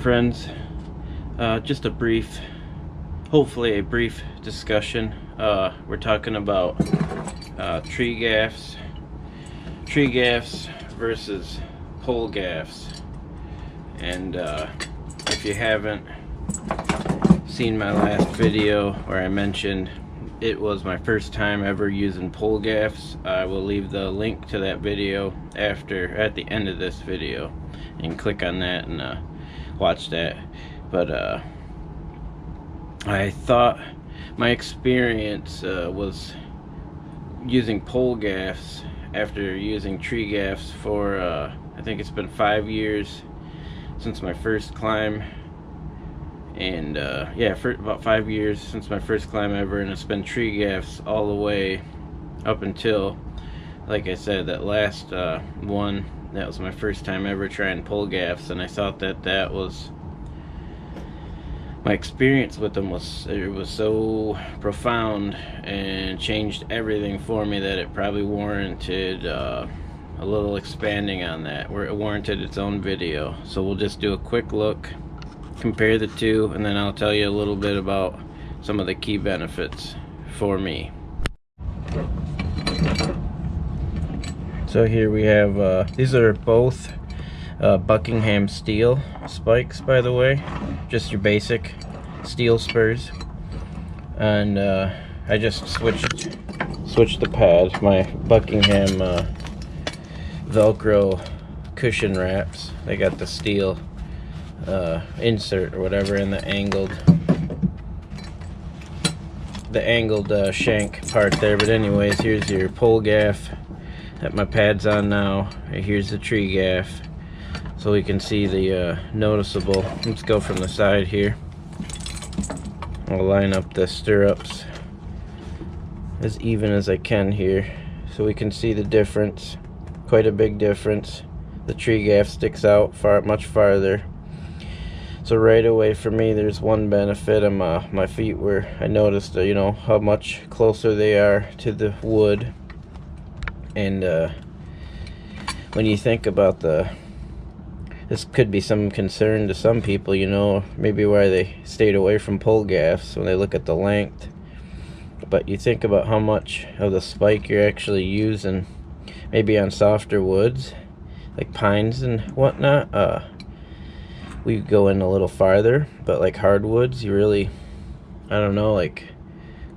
friends? Just a brief, hopefully a brief discussion. We're talking about tree gaffs versus pole gaffs. And if you haven't seen my last video where I mentioned it was my first time ever using pole gaffs, I will leave the link to that video at the end of this video. You can click on that and watch that. But I thought my experience was using pole gaffs after using tree gaffs for I think it's been 5 years since my first climb, and yeah, for about 5 years since my first climb ever, and it's been tree gaffs all the way up until, like I said, that last one. That was my first time ever trying pole gaffs, and I thought that was my experience with them was so profound and changed everything for me that it probably warranted a little expanding on that, where it warranted its own video. So we'll just do a quick look, compare the two, and then I'll tell you a little bit about some of the key benefits for me. So here we have these are both Buckingham steel spikes, by the way, just your basic steel spurs. And I just switched the pad. My Buckingham Velcro cushion wraps, they got the steel insert or whatever in the angled shank part there. But anyways, here's your pole gaff that my pad's on now. Here's the tree gaff, so we can see the noticeable. Let's go from the side here. I'll line up the stirrups as even as I can here, so we can see the difference. Quite a big difference. The tree gaff sticks out much farther. So right away for me, there's one benefit on my feet, where I noticed you know, how much closer they are to the wood. And when you think about this could be some concern to some people, you know, maybe why they stayed away from pole gaffs when they look at the length. But you think about how much of the spike you're actually using, maybe on softer woods like pines and whatnot. We go in a little farther, but like hardwoods, you really, I don't know, like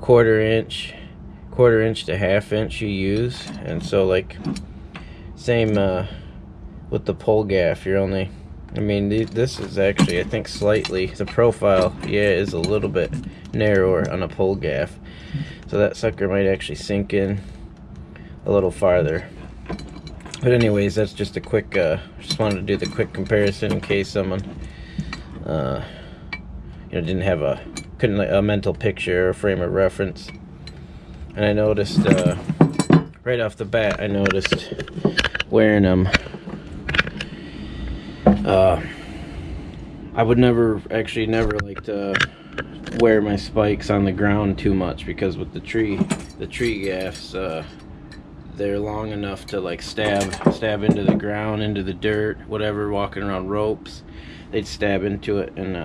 quarter inch to half inch you use. And so like same with the pole gaff, you're only, I mean, this is actually, I think, slightly, the profile, yeah, is a little bit narrower on a pole gaff, so that sucker might actually sink in a little farther. But anyways, that's just a quick just wanted to do the quick comparison in case someone you know, didn't have a mental picture or frame of reference. And I noticed right off the bat, I noticed wearing them, I would never like to wear my spikes on the ground too much, because with the tree gaffs, they're long enough to like stab into the ground, into the dirt, whatever, walking around ropes, they'd stab into it. And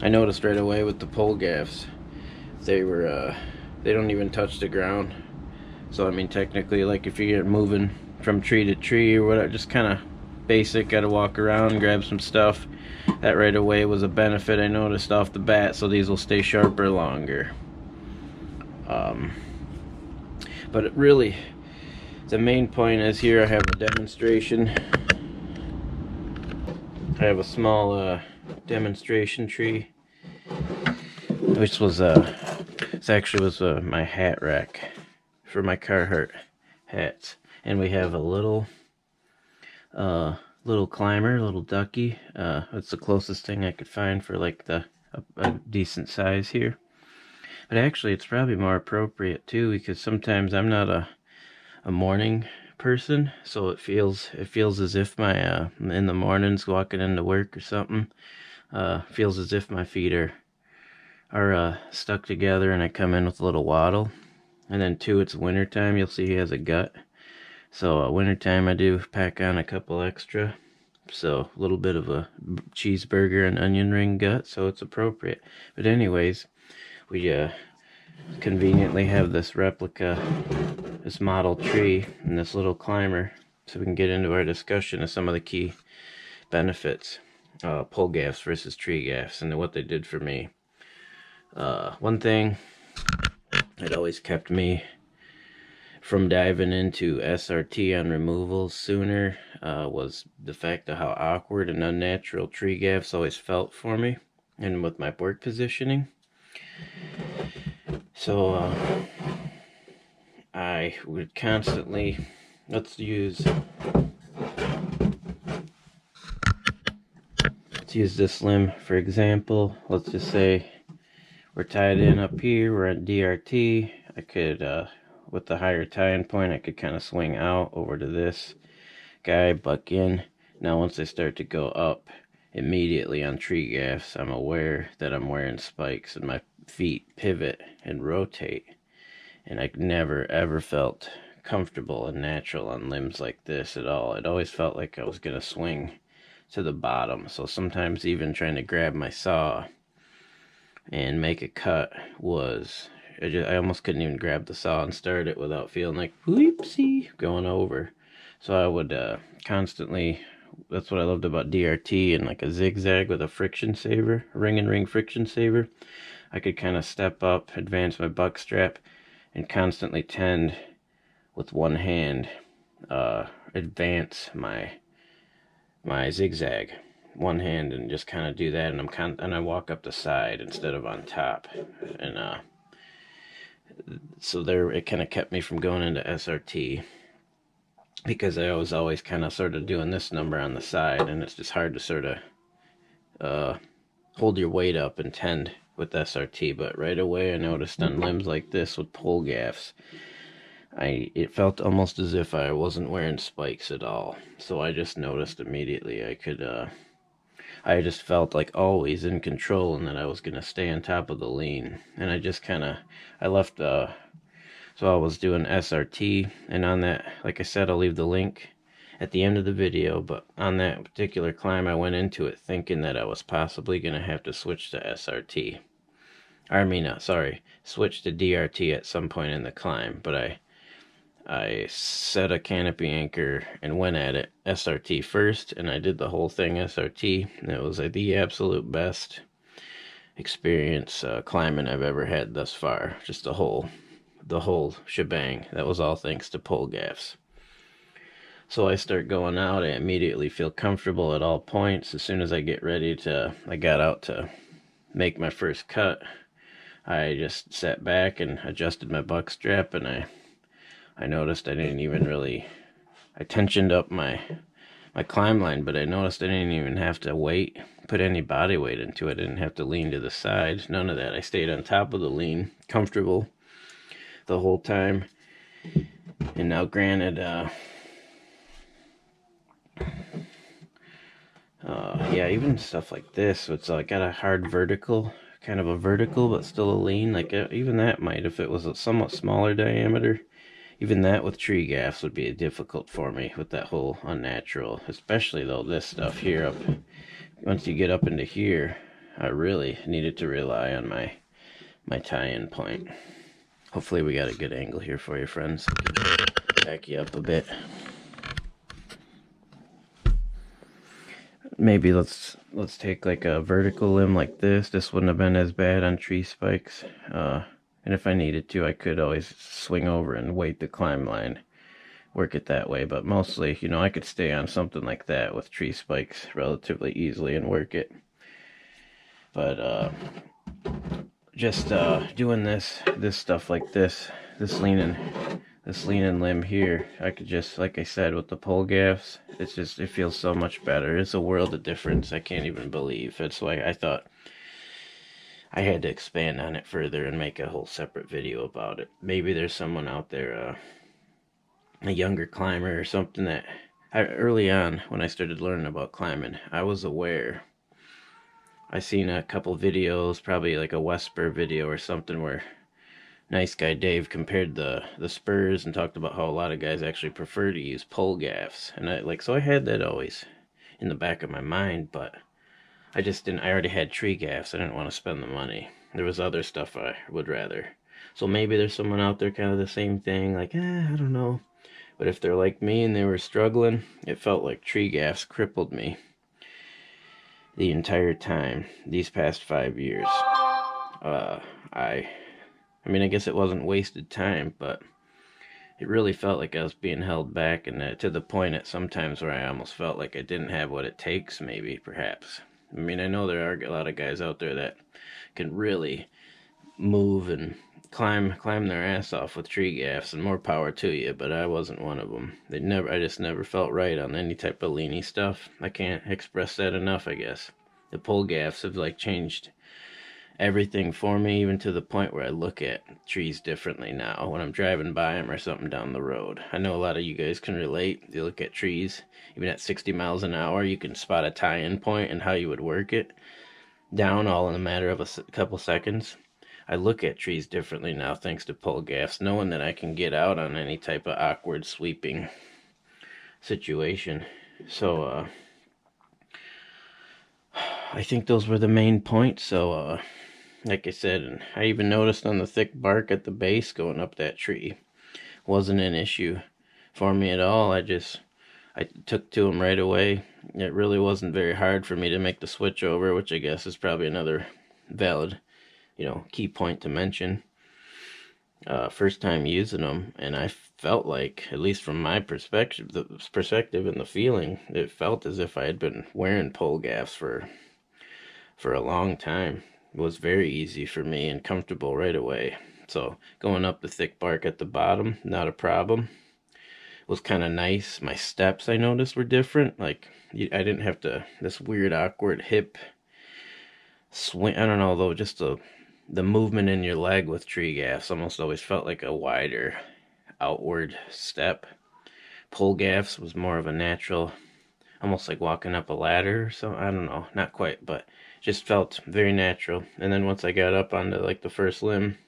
I noticed right away with the pole gaffs, they don't even touch the ground. So I mean, technically, like if you're moving from tree to tree or whatever, just kind of basic, gotta walk around, grab some stuff, that right away was a benefit I noticed off the bat. So these will stay sharper longer. But it really, the main point is, here I have a demonstration. I have a small demonstration tree, which was this actually was my hat rack for my Carhartt hats. And we have a little climber, little ducky. That's the closest thing I could find for like a decent size here. But actually, it's probably more appropriate too, because sometimes I'm not a morning person, so it feels as if my in the mornings walking into work or something, feels as if my feet are stuck together, and I come in with a little waddle. And then too, it's wintertime, you'll see he has a gut, so wintertime I do pack on a couple extra so a little bit of a cheeseburger and onion ring gut, so it's appropriate. But anyways, we conveniently have this replica, this model tree, and this little climber, so we can get into our discussion of some of the key benefits, pole gaffs versus tree gaffs, and what they did for me. One thing that always kept me from diving into SRT on removals sooner was the fact of how awkward and unnatural tree gaffs always felt for me, and with my work positioning. So I would constantly, let's use this limb for example. Let's just say we're tied in up here, we're at DRT. I could, with the higher tie-in point, I could kind of swing out over to this guy, buck in. Now once I start to go up, immediately on tree gaffs, I'm aware that I'm wearing spikes and my feet pivot and rotate. And I never ever felt comfortable and natural on limbs like this at all. It always felt like I was going to swing to the bottom. So sometimes even trying to grab my saw and make a cut was, I almost couldn't even grab the saw and start it without feeling like, whoopsie, going over. So I would constantly, that's what I loved about DRT and like a zigzag with a friction saver, ring and ring friction saver. I could kind of step up, advance my buck strap, and constantly tend with one hand, advance my zigzag, one hand, and just kind of do that, and I walk up the side instead of on top, and so there it kind of kept me from going into SRT, because I was always kind of sort of doing this number on the side, and it's just hard to sort of hold your weight up and tend with SRT. But right away I noticed on limbs like this with pole gaffs, it felt almost as if I wasn't wearing spikes at all. So I just noticed immediately I just felt like always in control, and that I was going to stay on top of the lean. And I left, so I was doing SRT, and on that, like I said, I'll leave the link at the end of the video, but on that particular climb, I went into it thinking that I was possibly going to have to switch to SRT. Switch to DRT at some point in the climb, but I set a canopy anchor and went at it SRT first, and I did the whole thing SRT, and it was the absolute best experience climbing I've ever had thus far. Just the whole shebang. That was all thanks to pole gaffs. So I start going out, I immediately feel comfortable at all points. As soon as I get ready I got out to make my first cut, I just sat back and adjusted my buck strap, and I noticed I didn't even really, I tensioned up my climb line, but I noticed I didn't even have to put any body weight into it. I didn't have to lean to the side, none of that. I stayed on top of the lean, comfortable the whole time. And now granted, yeah, even stuff like this, so it's got a hard vertical, kind of a vertical, but still a lean, even that might, if it was a somewhat smaller diameter, even that with tree gaffs would be difficult for me with that whole unnatural, especially though this stuff here once you get up into here, I really needed to rely on my tie-in point. Hopefully we got a good angle here for you, friends. Back you up a bit. Maybe let's take like a vertical limb like this. This wouldn't have been as bad on tree spikes. And if I needed to, I could always swing over and weight the climb line, work it that way. But mostly, I could stay on something like that with tree spikes relatively easily and work it. But just doing this stuff like this leaning limb here, I could just, like I said, with the pole gaffs, it feels so much better. It's a world of difference. I can't even believe. That's why I thought I had to expand on it further and make a whole separate video about it. Maybe there's someone out there, a younger climber or something, that early on when I started learning about climbing, I was aware. I seen a couple videos, probably like a Wesper video or something, where Nice Guy Dave compared the spurs and talked about how a lot of guys actually prefer to use pole gaffs. And so I had that always in the back of my mind, but I just didn't. I already had tree gaffs. I didn't want to spend the money. There was other stuff I would rather. So maybe there's someone out there kind of the same thing, like, I don't know. But if they're like me and they were struggling, it felt like tree gaffs crippled me the entire time these past 5 years. I mean, I guess it wasn't wasted time, but it really felt like I was being held back, and to the point at sometimes where I almost felt like I didn't have what it takes, maybe, perhaps. I mean, I know there are a lot of guys out there that can really move and climb their ass off with tree gaffs, and more power to you, but I wasn't one of them. I just never felt right on any type of leany stuff. I can't express that enough, I guess. The pull gaffs have like changed everything for me, even to the point where I look at trees differently now when I'm driving by them or something down the road. I know a lot of you guys can relate. You look at trees, even at 60 miles an hour, you can spot a tie-in point and how you would work it down all in a matter of a couple seconds. I look at trees differently now thanks to pull gaffs, knowing that I can get out on any type of awkward sweeping situation. So I think those were the main points. So like I said, and I even noticed on the thick bark at the base going up that tree wasn't an issue for me at all. I took to them right away. It really wasn't very hard for me to make the switch over, which I guess is probably another valid, key point to mention. First time using them, and I felt like, at least from my perspective, and the feeling, it felt as if I had been wearing pole gaffs for a long time. It was very easy for me and comfortable right away. So going up the thick bark at the bottom, not a problem. It was kind of nice. My steps, I noticed, were different. Like, I didn't have this weird awkward hip swing. I don't know, though, just the movement in your leg with tree gaffs almost always felt like a wider outward step. Pull gaffs was more of a natural, almost like walking up a ladder or something. I don't know, not quite, but just felt very natural. And then once I got up onto like the first limb,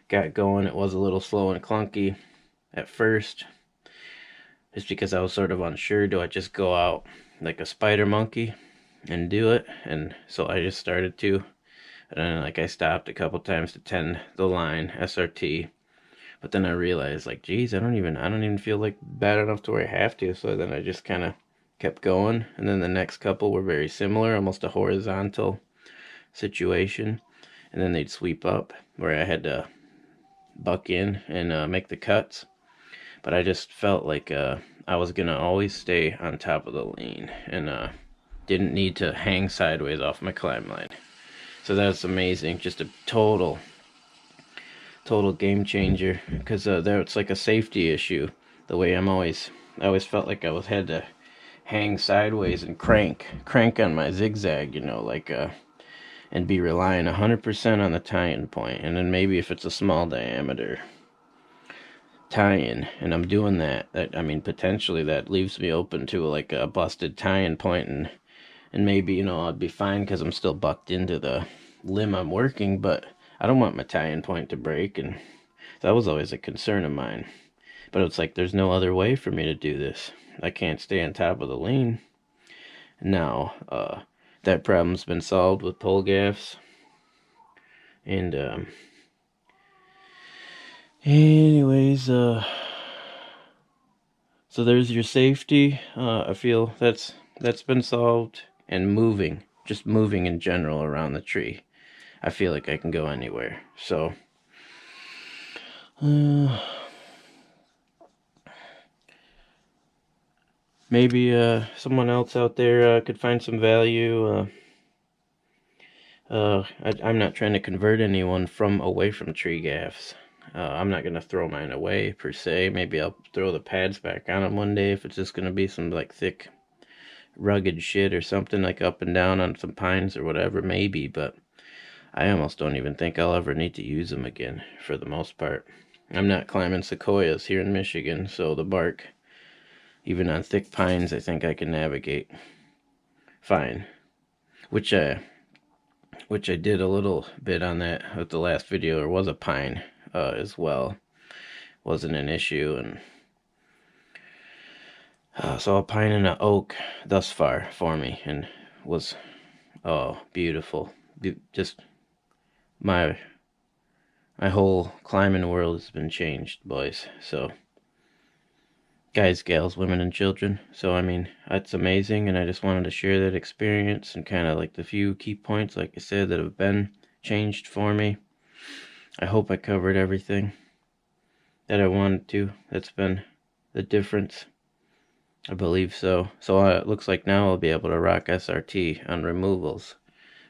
got going, it was a little slow and clunky at first, just because I was sort of unsure. Do I just go out like a spider monkey and do it? And so I just started to, and then I stopped a couple times to tend the line, SRT. But then I realized, like, geez, I don't even feel like bad enough to where I have to. So then I just kind of kept going, and then the next couple were very similar, almost a horizontal situation, and then they'd sweep up where I had to buck in and make the cuts. But I just felt like I was gonna always stay on top of the lean, and didn't need to hang sideways off my climb line. So that's amazing. Just a total game changer, because it's like a safety issue. The way I always felt like I had to hang sideways and crank on my zigzag, and be relying 100% on the tie-in point. And then maybe if it's a small diameter tie-in and I'm doing that, I mean, potentially that leaves me open to like a busted tie-in point, and maybe, I'd be fine because I'm still bucked into the limb I'm working, but I don't want my tie-in point to break, and that was always a concern of mine. But it's like there's no other way for me to do this. I can't stay on top of the lean. Now, that problem's been solved with pole gaffs. And, anyways, so there's your safety. I feel that's been solved. And just moving in general around the tree. I feel like I can go anywhere. So, maybe someone else out there could find some value. I'm not trying to convert anyone away from tree gaffs. I'm not going to throw mine away per se. Maybe I'll throw the pads back on them one day if it's just going to be some like thick, rugged shit or something, like up and down on some pines or whatever, maybe. But I almost don't even think I'll ever need to use them again for the most part. I'm not climbing sequoias here in Michigan, so the bark, even on thick pines, I think I can navigate fine. Which I did a little bit on that with the last video. There was a pine as well. Wasn't an issue, and So a pine and an oak thus far for me, and was, oh, beautiful. Just my whole climbing world has been changed, boys. So guys, gals, women, and children. So I mean, that's amazing, and I just wanted to share that experience and kind of like the few key points, like I said, that have been changed for me. I hope I covered everything that I wanted to. That's been the difference. I believe so. So it looks like now I'll be able to rock SRT on removals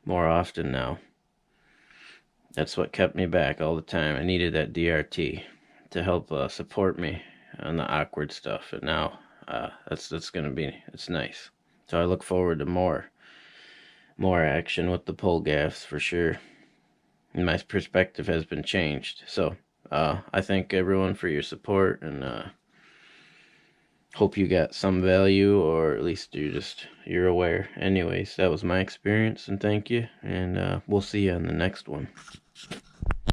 more often now. That's what kept me back all the time. I needed that DRT to help support me on the awkward stuff, and now that's gonna be, it's nice. So I look forward to more action with the pole gaffs for sure. And my perspective has been changed. So I thank everyone for your support, and hope you got some value, or at least you're aware. Anyways, that was my experience, and thank you, and we'll see you on the next one.